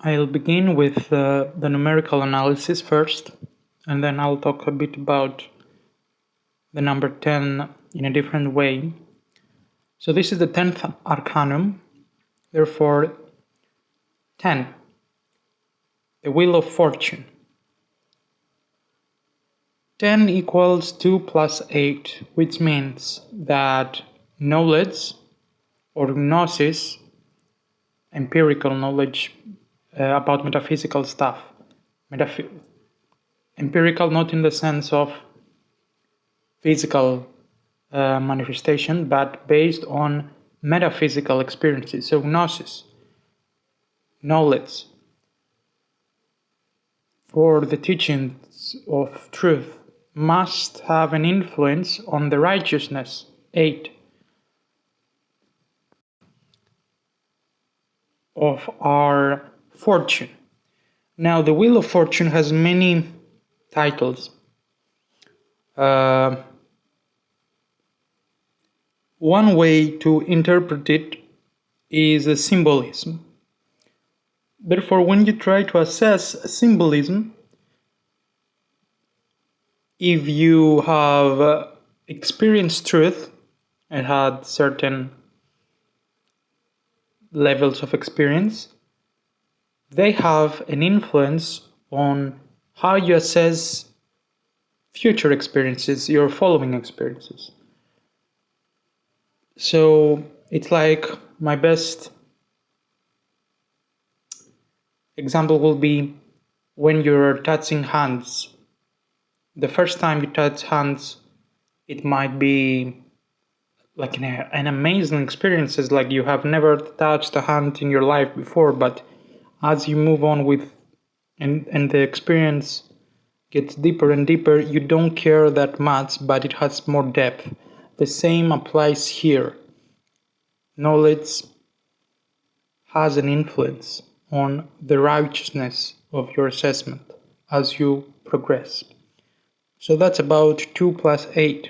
I'll begin with the numerical analysis first, and then I'll talk a bit about the number 10 in a different way. So this is the 10th arcanum, therefore 10, the wheel of fortune. 10 equals 2 plus 8, which means that knowledge or gnosis, empirical knowledge about metaphysical stuff, empirical not in the sense of physical manifestation, but based on metaphysical experiences. So gnosis, knowledge, for the teachings of truth, must have an influence on the righteousness, 8, of our fortune. Now, the Wheel of Fortune has many titles. One way to interpret it is a symbolism. Therefore, when you try to assess a symbolism, if you have experienced truth and had certain levels of experience, they have an influence on how you assess future experiences, your following experiences. So it's like my best example will be when you're touching hands. The first time you touch hands, it might be like an amazing experience, like you have never touched a hand in your life before, but as you move on with and the experience gets deeper and deeper, you don't care that much, but it has more depth. The same applies here. Knowledge has an influence on the righteousness of your assessment as you progress. So that's about 2 plus 8.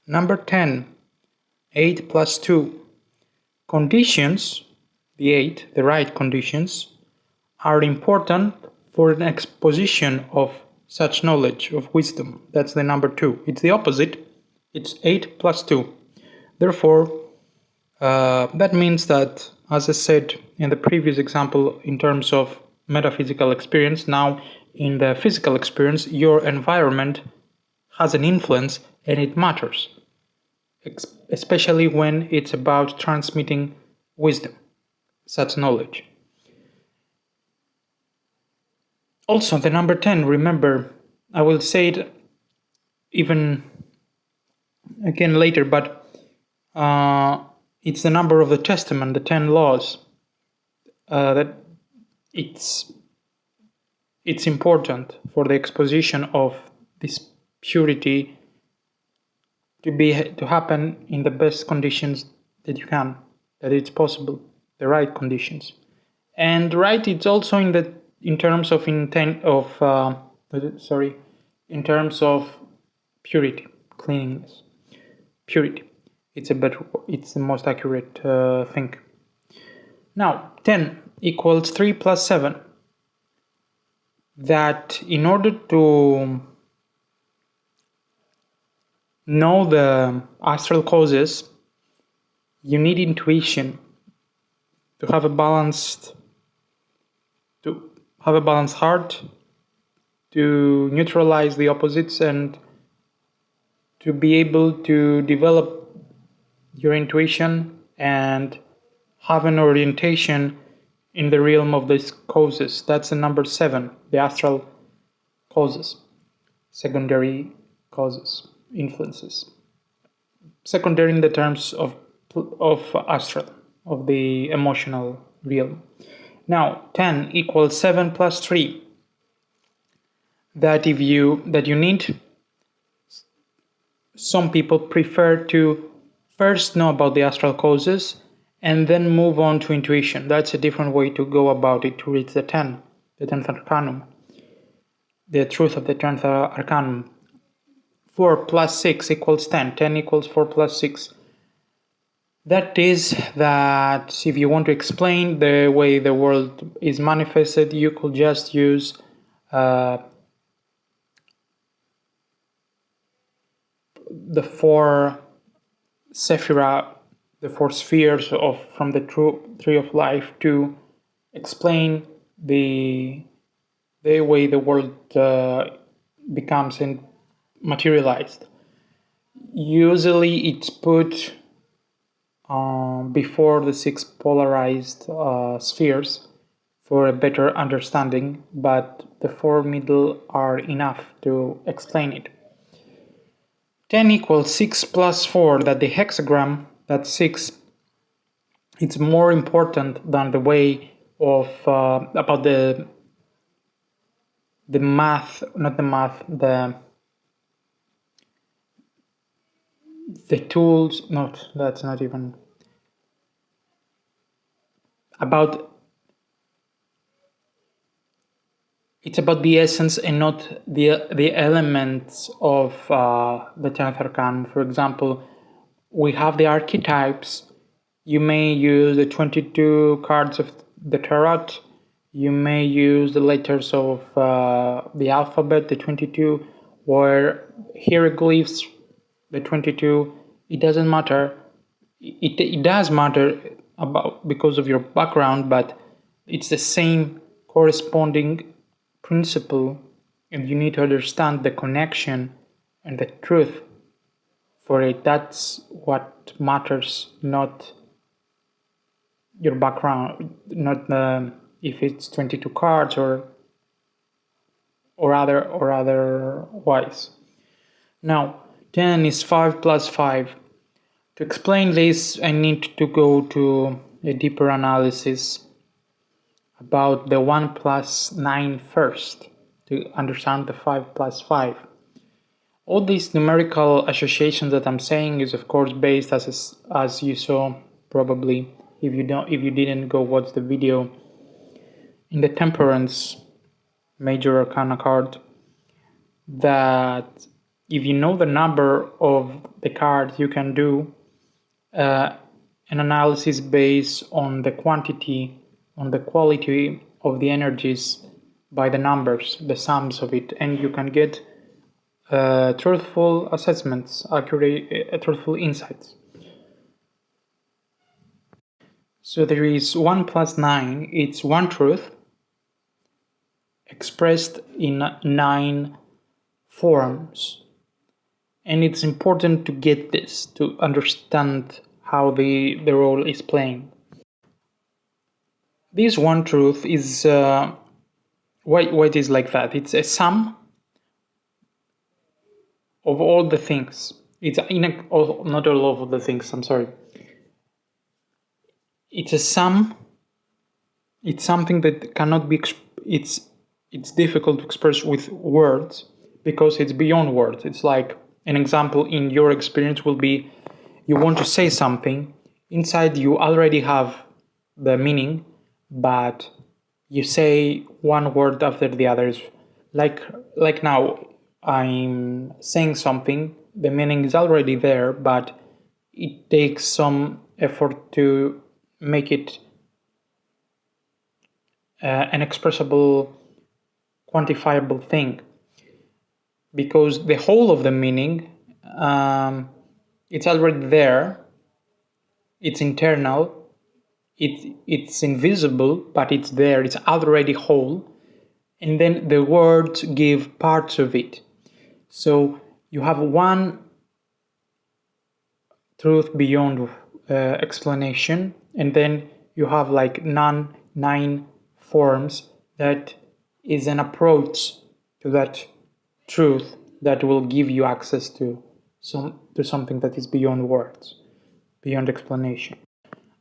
Number 10, 8 plus 2. Conditions, the 8, the right conditions, are important for an exposition of such knowledge, of wisdom. That's the number 2. It's the opposite. It's 8 plus 2. Therefore, that means that, as I said in the previous example, in terms of metaphysical experience, now in the physical experience, your environment has an influence and it matters, especially when it's about transmitting wisdom, such knowledge. Also, the number 10, remember, I will say it even again later, but it's the number of the Testament, the 10 laws, that it's important for the exposition of this purity to happen in the best conditions that you can, that it's possible, the right conditions. And right, it's also in terms of purity, cleanliness, purity. It's the most accurate thing. Now, 10 equals 3 plus 7. That in order to know the astral causes, you need intuition to have a balanced heart, to neutralize the opposites, and to be able to develop your intuition and have an orientation in the realm of these causes. That's the number 7, the astral causes, secondary causes, influences. Secondary in the terms of astral, of the emotional realm. Now, 10 equals 7 plus 3. That you need, some people prefer to first know about the astral causes and then move on to intuition. That's a different way to go about it to reach the 10th arcanum, the truth of the 10th arcanum. 4 plus 6 equals 10. 10 equals 4 plus 6. That is that if you want to explain the way the world is manifested, you could just use the four sephira, the four spheres of from the tree of life to explain the way the world becomes and materialized. Usually, it's put before the six polarized spheres for a better understanding, but the four middle are enough to explain it. 10 equals 6 plus 4, that the hexagram, that's 6, it's more important than the way of, about the math, not the math, the tools, not, that's not even, about, it's about the essence and not the elements of the 10th arcana. For example, we have the archetypes. You may use the 22 cards of the tarot. You may use the letters of the alphabet, the 22, or hieroglyphs, the 22. It doesn't matter. It does matter about because of your background, but it's the same corresponding principle, and you need to understand the connection and the truth for it. That's what matters, not your background, not if it's 22 cards or otherwise. Now 10 is 5 plus 5. To explain this, I need to go to a deeper analysis about the 1 plus 9 first to understand the 5 plus 5. All these numerical associations that I'm saying is of course based, as you saw probably if you didn't go watch the video, in the Temperance Major Arcana card, that if you know the number of the card, you can do an analysis based on the quantity, on the quality of the energies by the numbers, the sums of it, and you can get truthful assessments, accurate, truthful insights. So there is 1 plus 9, it's one truth expressed in 9 forms. And it's important to get this, to understand how the role is playing. This one truth is, why it is like that? It's a sum of all the things. It's not all of the things, I'm sorry. It's a sum. It's something that cannot be, it's difficult to express with words because it's beyond words. It's like, an example in your experience will be, you want to say something, inside you already have the meaning, but you say one word after the others. Like now, I'm saying something, the meaning is already there, but it takes some effort to make it an expressible, quantifiable thing. Because the whole of the meaning, it's already there, it's internal, it's invisible, but it's there, it's already whole, and then the words give parts of it. So you have one truth beyond explanation, and then you have like 9 forms that is an approach to that truth that will give you access to something that is beyond words, beyond explanation.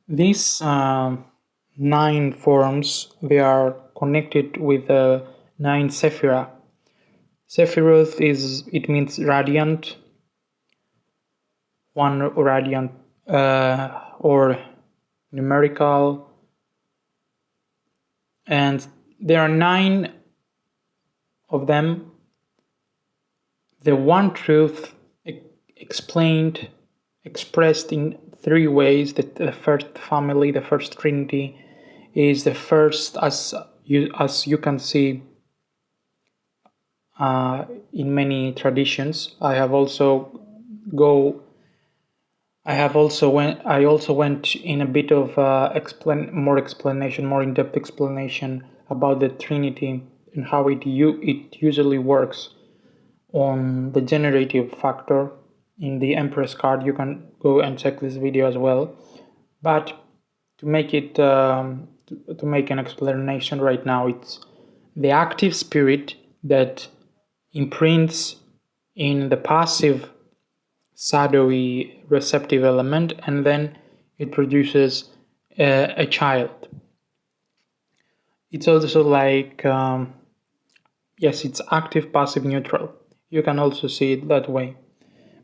These 9 forms, they are connected with 9 sephira. Sephiroth it means radiant, one radiant or numerical, and there are 9 of them. The one truth expressed in three ways. That the first family, the first trinity, is the first, as you can see in many traditions. I also went in a bit of more in-depth explanation about the Trinity and how it usually works on the generative factor in the Empress card. You can go and check this video as well. But to make an explanation right now, it's the active spirit that imprints in the passive shadowy receptive element, and then it produces a child. It's also like yes, it's active, passive, neutral. You can also see it that way.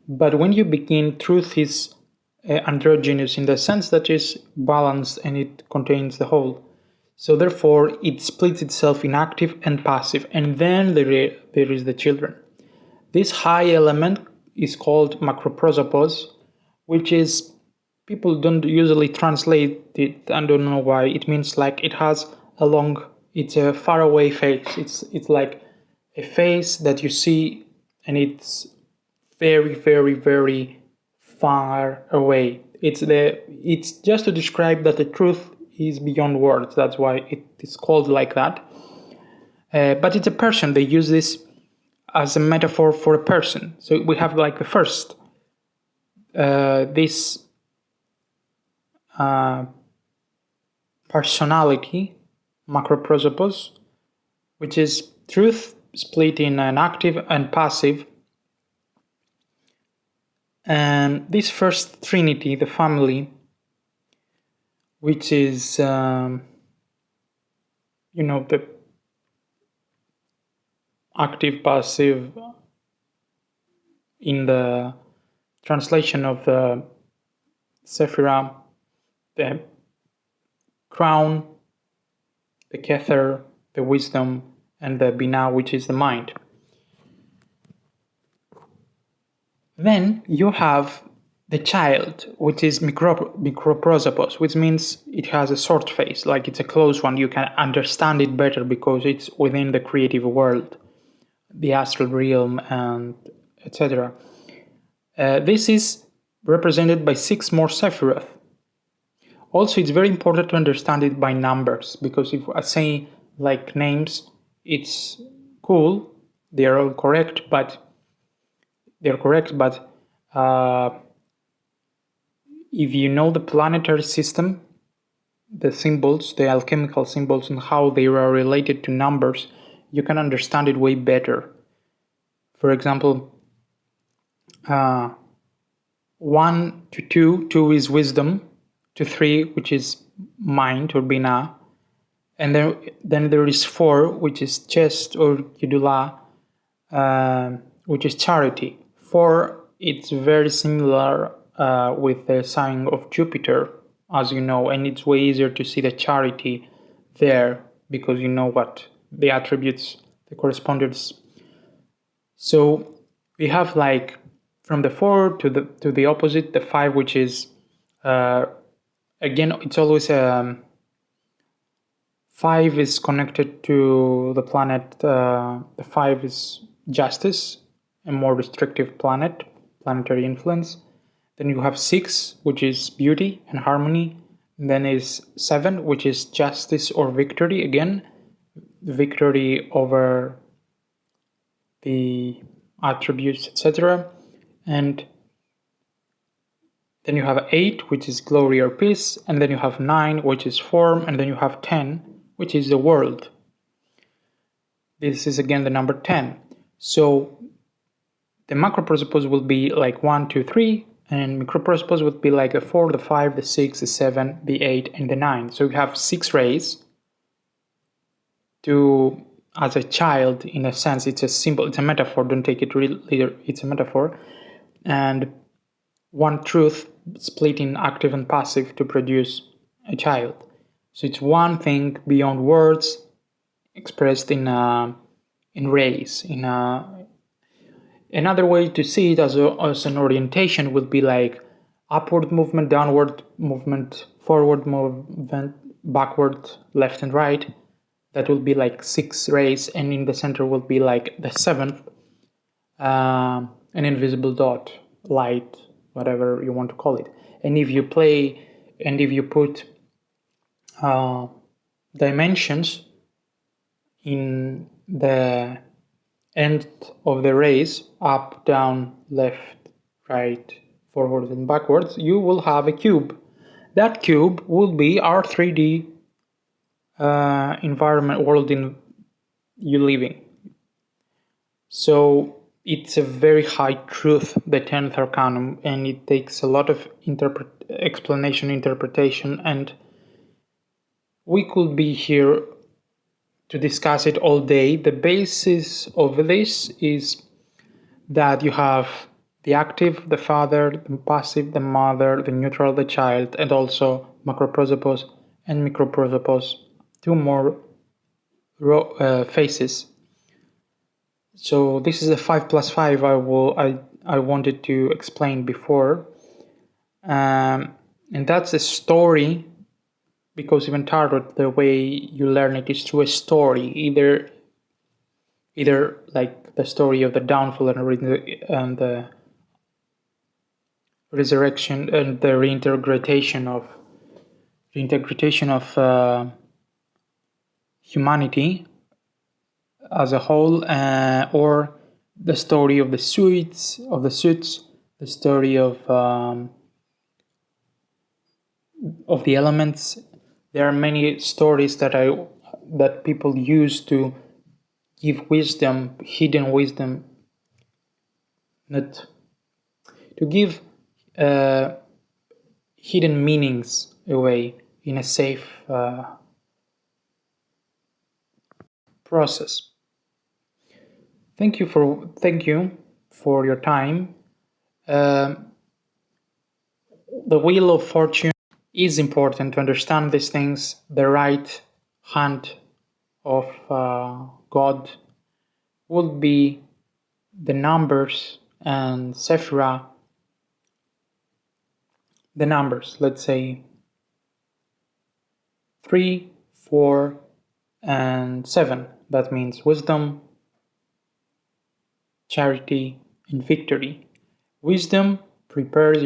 But when you begin, truth is androgynous in the sense that it's balanced and it contains the whole. So therefore, it splits itself in active and passive, and then there is the children. This high element is called macroprosopos, which is, people don't usually translate it, I don't know why. It means like it has it's a faraway face. It's like a face that you see and it's very, very, very far away. It's just to describe that the truth is beyond words. That's why it is called like that. But it's a person. They use this as a metaphor for a person. So we have like the first, this personality, macroprosopos, which is truth split in an active and passive. And this first trinity, the family, which is, the active, passive, in the translation of the Sephira, the crown, the Kether, the wisdom, and the Binah, which is the mind. Then you have the child, which is microprosopos, which means it has a short face, like it's a close one. You can understand it better because it's within the creative world, the astral realm, and etc. This is represented by 6 more Sephiroth. Also, it's very important to understand it by numbers, because if I say like names, it's cool, they are all correct, but if you know the planetary system, the symbols, the alchemical symbols, and how they are related to numbers, you can understand it way better. For example, 1 to 2 is wisdom, to 3, which is mind or Binah, and then there is 4, which is chest or Yudula, which is charity. 4, it's very similar with the sign of Jupiter, as you know, and it's way easier to see the charity there because you know what the attributes, the correspondence. So we have like from the 4 to the opposite, the 5, which is again, it's always 5 is connected to the planet. The 5 is justice, a more restrictive planet, planetary influence. Then you have 6, which is beauty and harmony. And then is 7, which is justice or victory, again, victory over the attributes, etc. And then you have 8, which is glory or peace. And then you have 9, which is form. And then you have 10, which is the world. This is again the number 10. So the macroprosopos will be like 1, 2, 3, and microprosopos would be like the 4, the 5, the 6, the 7, the 8, and the 9. So you have 6 rays. As a child, in a sense, it's a symbol, it's a metaphor. Don't take it really, it's a metaphor. And 1 truth split in active and passive to produce a child. So it's one thing beyond words, expressed in rays. Another way to see it as an orientation would be like upward movement, downward movement, forward movement, backward, left and right. That will be like 6 rays, and in the center will be like the 7th, an invisible dot, light, whatever you want to call it. And if you put dimensions in the end of the rays, up, down, left, right, forward and backwards, you will have a cube. That cube will be our 3D environment, world in you living. So it's a very high truth, the 10th arcanum, and it takes a lot of interpretation, and we could be here to discuss it all day. The basis of this is that you have the active, the father, the passive, the mother, the neutral, the child, and also macroprosopos and microprosopos, 2 more faces. So this is a 5 plus 5 I wanted to explain before, and that's a story, because even tarot, the way you learn it is through a story, either like the story of the downfall and the resurrection and the reintegration of humanity as a whole, or the story of the suits, the story of the elements. There are many stories that people use to give wisdom, hidden wisdom, not to give hidden meanings away in a safe process. Thank you for your time. The Wheel of Fortune is important to understand these things. The right hand of God would be the numbers and Sephira. The numbers, let's say 3, 4, and 7. That means wisdom, charity, and victory. Wisdom prepares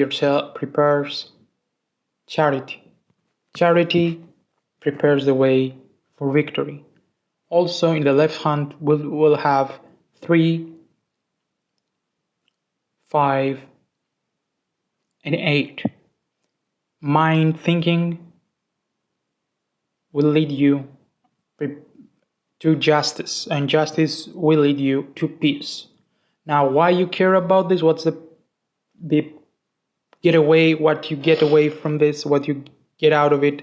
charity. Charity prepares the way for victory. Also, in the left hand, we'll have 3, 5, and 8. Mind thinking will lead you to justice, and justice will lead you to peace. Now, why you care about this? What's the getaway? What you get away from this? What you get out of it?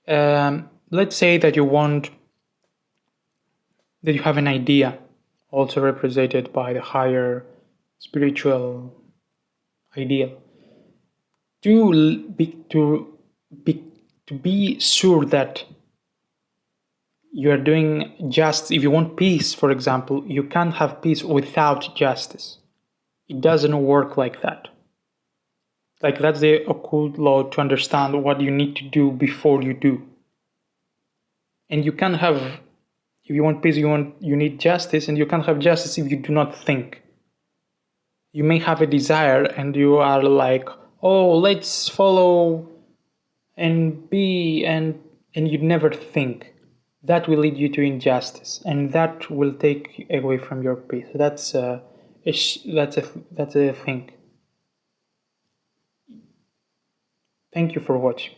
Let's say that you have an idea, also represented by the higher spiritual ideal. To be sure that you are doing justice. If you want peace, for example, you can't have peace without justice. It doesn't work like that. Like, that's the occult law, to understand what you need to do before you do. And you can't have, if you want peace, you need justice, and you can't have justice if you do not think. You may have a desire and you are like, oh, let's follow and be, and you never think. That will lead you to injustice, and that will take away from your peace. That's a thing. Thank you for watching.